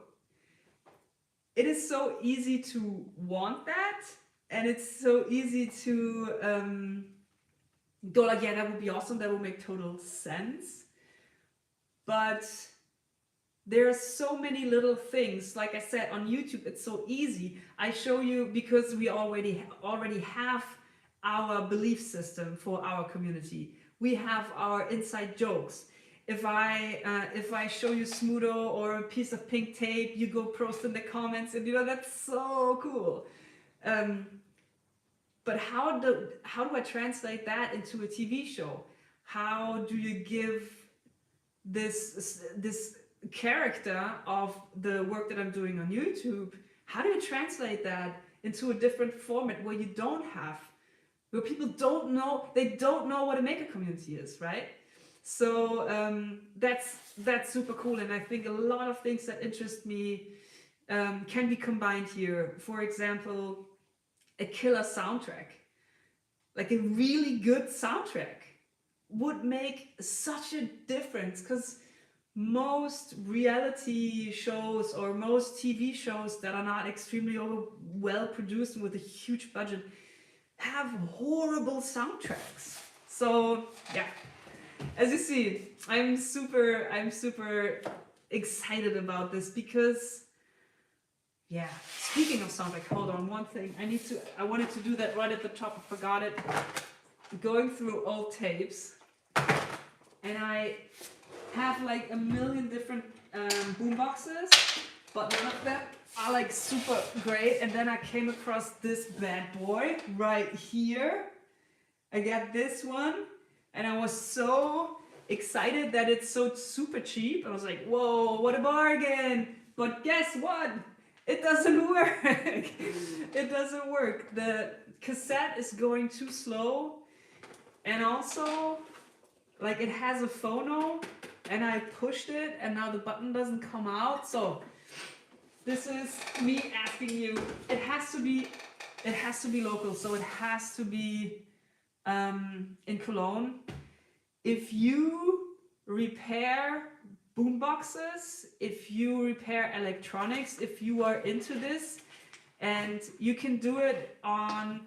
It is so easy to want that, and it's so easy to go like, yeah, that would be awesome, that would make total sense. But there are so many little things. Like I said, on YouTube, it's so easy. I show you because we already have our belief system for our community. We have our inside jokes. If I show you Smudo or a piece of pink tape, you go post in the comments, and you know, that's so cool. But how do I translate that into a TV show? How do you give this character of the work that I'm doing on YouTube? How do you translate that into a different format where where people don't know what a maker community is, right? So that's super cool, and I think a lot of things that interest me can be combined here. For example, a killer soundtrack, like a really good soundtrack, would make such a difference, because most reality shows or most TV shows that are not extremely well produced and with a huge budget have horrible soundtracks. So yeah, as you see, I'm super excited about this because, yeah, speaking of soundtrack, hold on one thing. I wanted to do that right at the top, I forgot it. Going through old tapes, and I have like a million different boom boxes, but none of them are like super great. And then I came across this bad boy right here. I got this one, and I was so excited that it's so super cheap. I was like, whoa, what a bargain. But guess what? It doesn't work. It doesn't work. The cassette is going too slow, and also like it has a phono, and I pushed it and now the button doesn't come out. So this is me asking you, it has to be local, so it has to be in Cologne. If you repair boomboxes, if you repair electronics, if you are into this and you can do it on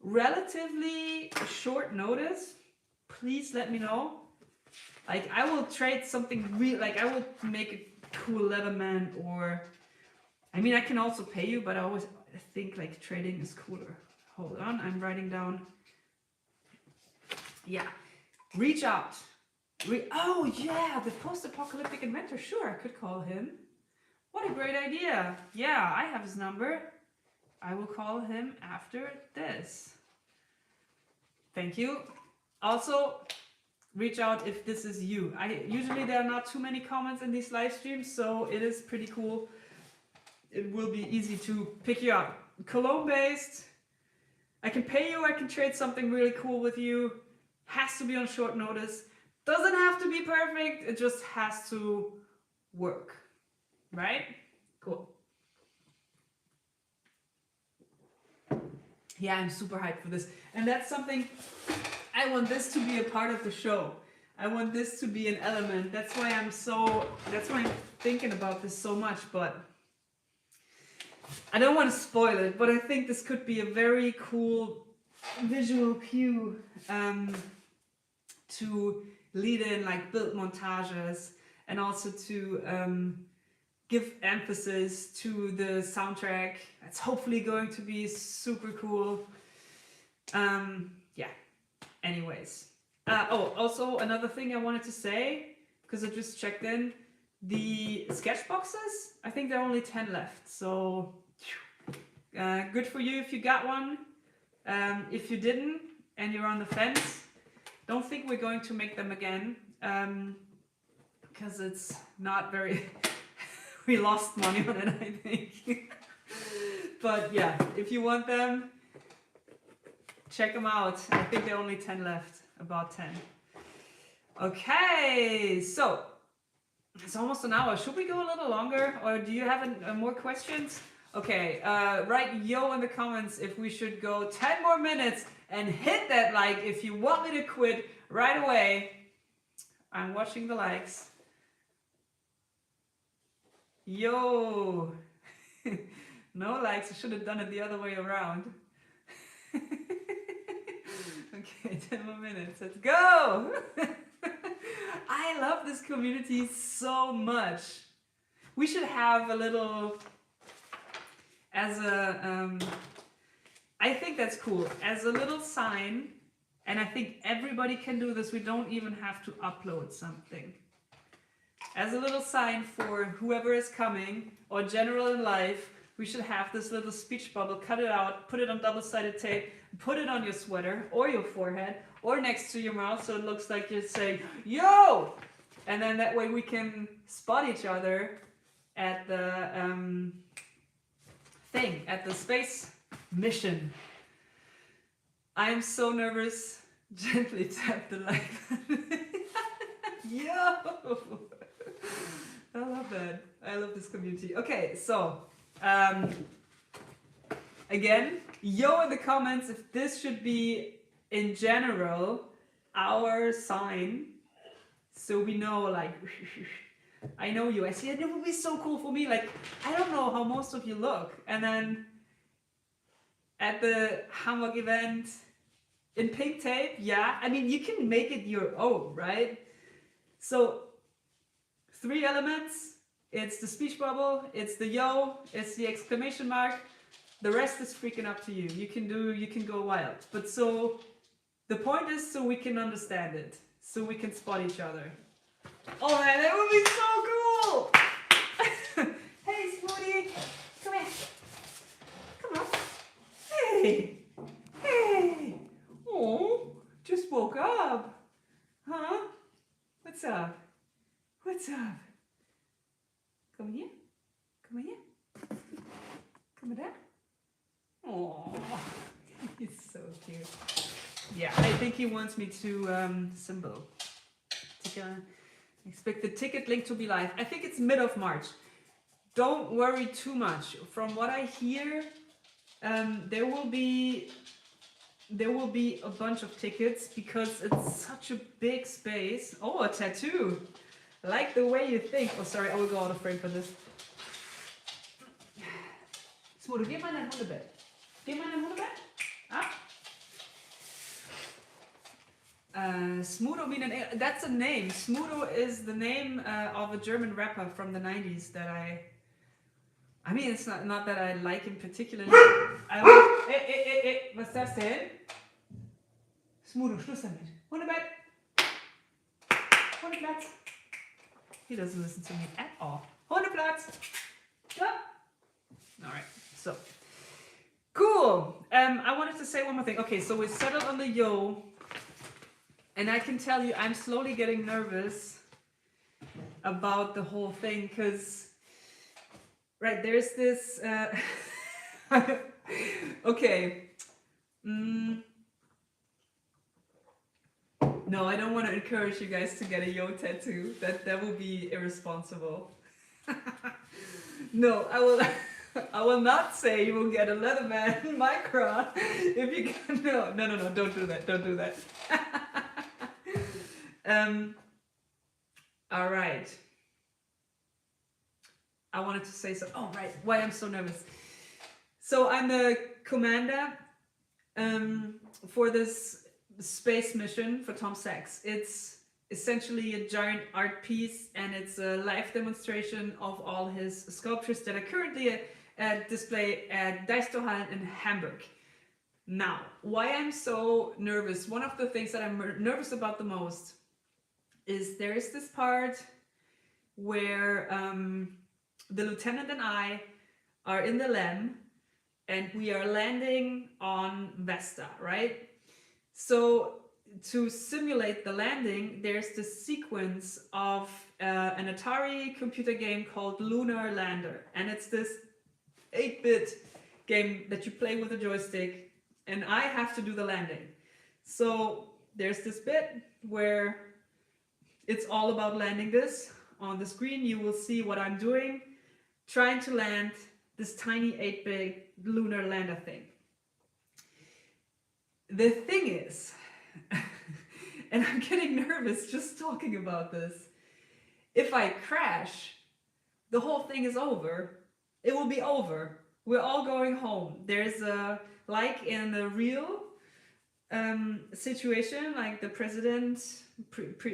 relatively short notice, please let me know. Like, I will trade something real, like I will make a cool Leatherman or I mean, I can also pay you, but I always think like trading is cooler. Hold on, I'm writing down. Yeah, reach out. Oh yeah, the post-apocalyptic inventor. Sure, I could call him. What a great idea. Yeah, I have his number. I will call him after this. Thank you. Also, reach out if this is you. Usually there are not too many comments in these live streams, so it is pretty cool. It will be easy to pick you up. Cologne based. I can pay you, I can trade something really cool with you. Has to be on short notice. Doesn't have to be perfect, it just has to work. Right? Cool. Yeah, I'm super hyped for this. And that's something, I want this to be a part of the show. I want this to be an element. That's why I'm thinking about this so much, but I don't want to spoil it, but I think this could be a very cool visual cue to lead in like build montages and also to give emphasis to the soundtrack. It's hopefully going to be super cool. Yeah, anyways. Oh, also another thing I wanted to say, because I just checked in, the sketch boxes, I think there are only 10 left, so good for you if you got one. If you didn't and you're on the fence, don't think we're going to make them again, because it's not very we lost money on it, I think. But yeah, if you want them, check them out. I think there are only 10 left, about 10. Okay, so it's almost an hour. Should we go a little longer, or do you have more questions? Okay, write yo in the comments if we should go 10 more minutes, and hit that like if you want me to quit right away. I'm watching the likes. Yo! No likes, I should have done it the other way around. Okay, 10 more minutes, let's go! I love this community so much. We should have a little, I think that's cool, as a little sign, and I think everybody can do this, we don't even have to upload something. As a little sign for whoever is coming, or general in life, we should have this little speech bubble, cut it out, put it on double-sided tape, put it on your sweater, or your forehead, or next to your mouth, so it looks like you're saying, yo! And then that way we can spot each other at the at the space mission. I am so nervous. Gently tap the like button. Yo! I love that. I love this community. Okay, so again, yo in the comments if this should be in general our sign, so we know like I know you. I see it would be so cool for me. Like I don't know how most of you look, and then at the Hamburg event in pink tape, yeah. I mean you can make it your own, right? So 3 elements. It's the speech bubble, it's the yo, it's the exclamation mark. The rest is freaking up to you. You can go wild. But so the point is so we can understand it, so we can spot each other. Oh man, that would be so cool! Hey Smoothie, come here. Come on. Hey, hey. Oh, just woke up. Huh? What's up? What's up? Come here. Come here. Come there. Oh, he's so cute. Yeah, I think he wants me to symbol. Expect the ticket link to be live. I think it's mid of March. Don't worry too much. From what I hear, there will be a bunch of tickets because it's such a big space. Oh, a tattoo. Like the way you think. Oh, sorry, I will go out of frame for this. Smudo, geh mal in dein Hundebett. Geh mal in dein Hundebett. Ah. Smudo meaning, that's a name. Smudo is the name of a German rapper from the 90s that I mean, it's not that I like him particularly. I would, was ist das denn? Smudo, Schluss damit. Hundebett. Hundeplatz. He doesn't listen to me at all. Hundeplatz. Yeah. All right. So cool. I wanted to say one more thing. Okay, so we settled on the yo, and I can tell you, I'm slowly getting nervous about the whole thing because, right, there's this. Okay. No, I don't want to encourage you guys to get a yo tattoo. That will be irresponsible. No, I will not say you will get a Leatherman Micron if you can. No, don't do that. Don't do that. All right. I wanted to say so. Oh, right. Why I'm so nervous. So I'm the commander for this space mission for Tom Sachs. It's essentially a giant art piece, and it's a live demonstration of all his sculptures that are currently at display at Deisterhallen in Hamburg. Now, why I'm so nervous, one of the things that I'm nervous about the most is there is this part where the lieutenant and I are in the LEM and we are landing on Vesta, right? So to simulate the landing, there's this sequence of an Atari computer game called Lunar Lander. And it's this 8-bit game that you play with a joystick, and I have to do the landing. So there's this bit where it's all about landing this. On the screen you will see what I'm doing, trying to land this tiny 8-bit lunar lander thing. The thing is, and I'm getting nervous just talking about this, if I crash, the whole thing is over. It will be over. We're all going home. There's a, like in the real situation, like the president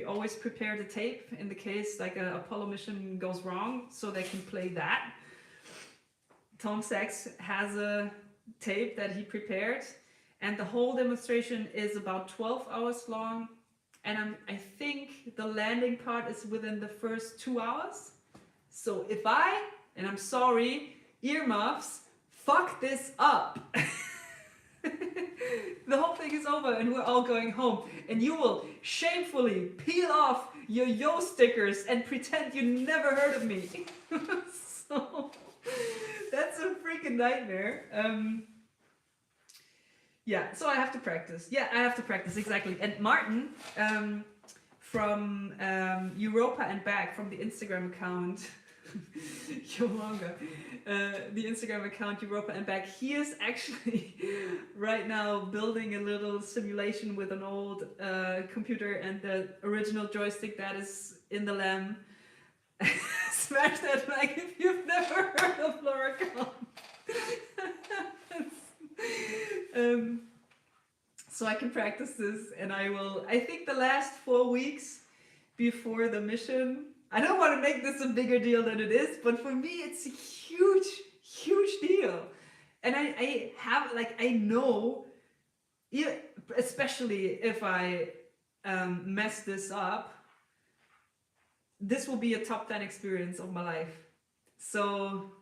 always prepared a tape in the case like a Apollo mission goes wrong, so they can play that. Tom Sachs has a tape that he prepared, and the whole demonstration is about 12 hours long, and I think the landing part is within the first 2 hours. So if I, and I'm sorry, earmuffs, fuck this up, the whole thing is over and we're all going home, and you will shamefully peel off your yo stickers and pretend you never heard of me. So that's a freaking nightmare. Yeah, so I have to practice. Yeah, I have to practice, exactly. And Martin from Europa and Back, from the Instagram account, the Instagram account Europa and Back, he is actually right now building a little simulation with an old computer and the original joystick that is in the LEM. Smash that like if you've never heard of Loracom. So I can practice this, and I think the last 4 weeks before the mission, I don't want to make this a bigger deal than it is, but for me it's a huge, huge deal. And I have, like, I know, especially if I mess this up, this will be a top 10 experience of my life. So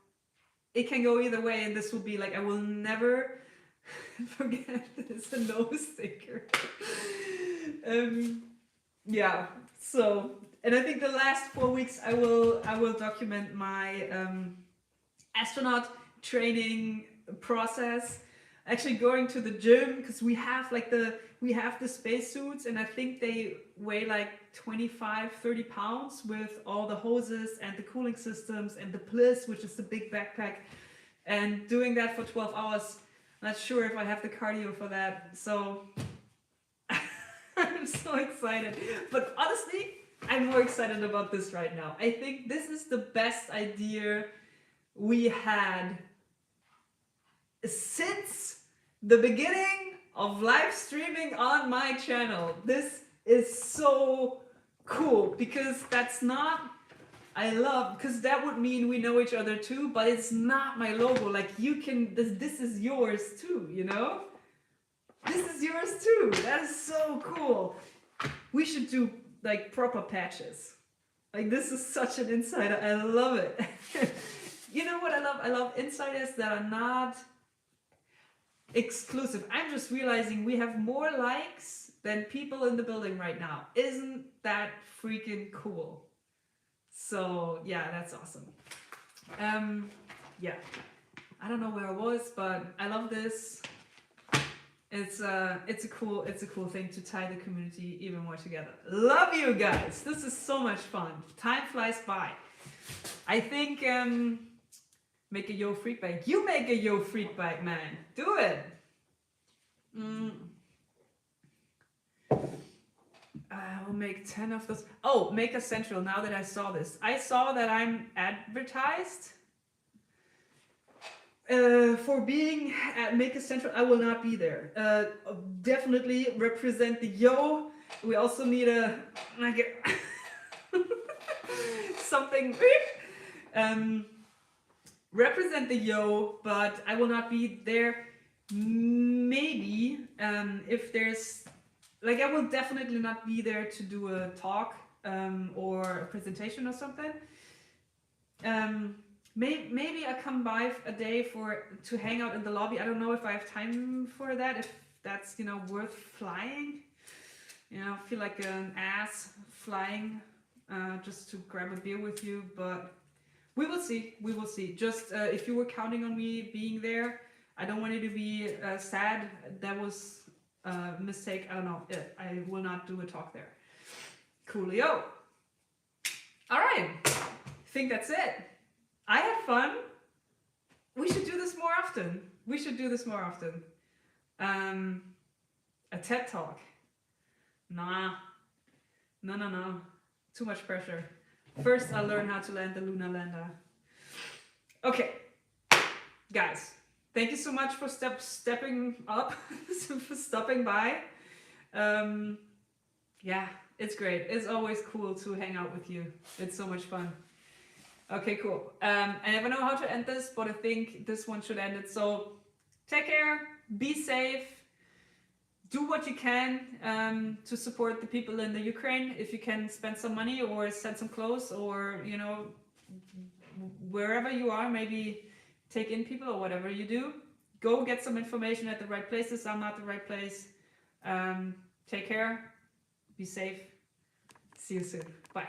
it can go either way, and this will be like, I will never forget this nose sticker. Yeah, so, and I think the last 4 weeks I will document my astronaut training process. Actually going to the gym, because we have the spacesuits, and I think they weigh like 25-30 pounds with all the hoses and the cooling systems and the Bliss, which is the big backpack, and doing that for 12 hours. Not sure if I have the cardio for that, so I'm so excited. But honestly, I'm more excited about this right now. I think this is the best idea we had since the beginning of live streaming on my channel. This is so cool, because that's not I love, because that would mean we know each other too, but it's not my logo. Like you can, this is yours too, you know? This is yours too. That is so cool. We should do like proper patches. Like this is such an insider. I love it. You know what I love? I love insiders that are not exclusive. I'm just realizing we have more likes than people in the building right now. Isn't that freaking cool? So yeah, that's awesome. Yeah, I don't know where I was, but I love this. It's a cool thing to tie the community even more together. Love you guys. This is so much fun. Time flies by. I think make a yo freak bike. You make a yo freak bike, man. Do it. I will make 10 of those. Oh, Maker Central. Now that I saw this, I saw that I'm advertised for being at Maker Central. I will not be there. Definitely represent the yo. We also need a like something. Represent the yo, but I will not be there. Maybe if there's like, I will definitely not be there to do a talk or a presentation or something. Maybe I come by a day to hang out in the lobby. I don't know if I have time for that, if that's, you know, worth flying. You know, I feel like an ass flying just to grab a beer with you, but we will see. We will see. Just if you were counting on me being there, I don't want you to be sad. That was a mistake. I don't know. I will not do a talk there. Coolio. All right. I think that's it. I had fun. We should do this more often. We should do this more often. A TED Talk. Nah. No. Too much pressure. First, I'll learn how to land the lunar lander. Okay. Guys, thank you so much for stepping up, for stopping by. Yeah, it's great. It's always cool to hang out with you. It's so much fun. Okay, cool. I never know how to end this, but I think this one should end it. So take care, be safe, do what you can to support the people in the Ukraine. If you can spend some money or send some clothes, or, you know, wherever you are, maybe take in people or whatever you do. Go get some information at the right places. I'm not the right place. Take care. Be safe. See you soon. Bye.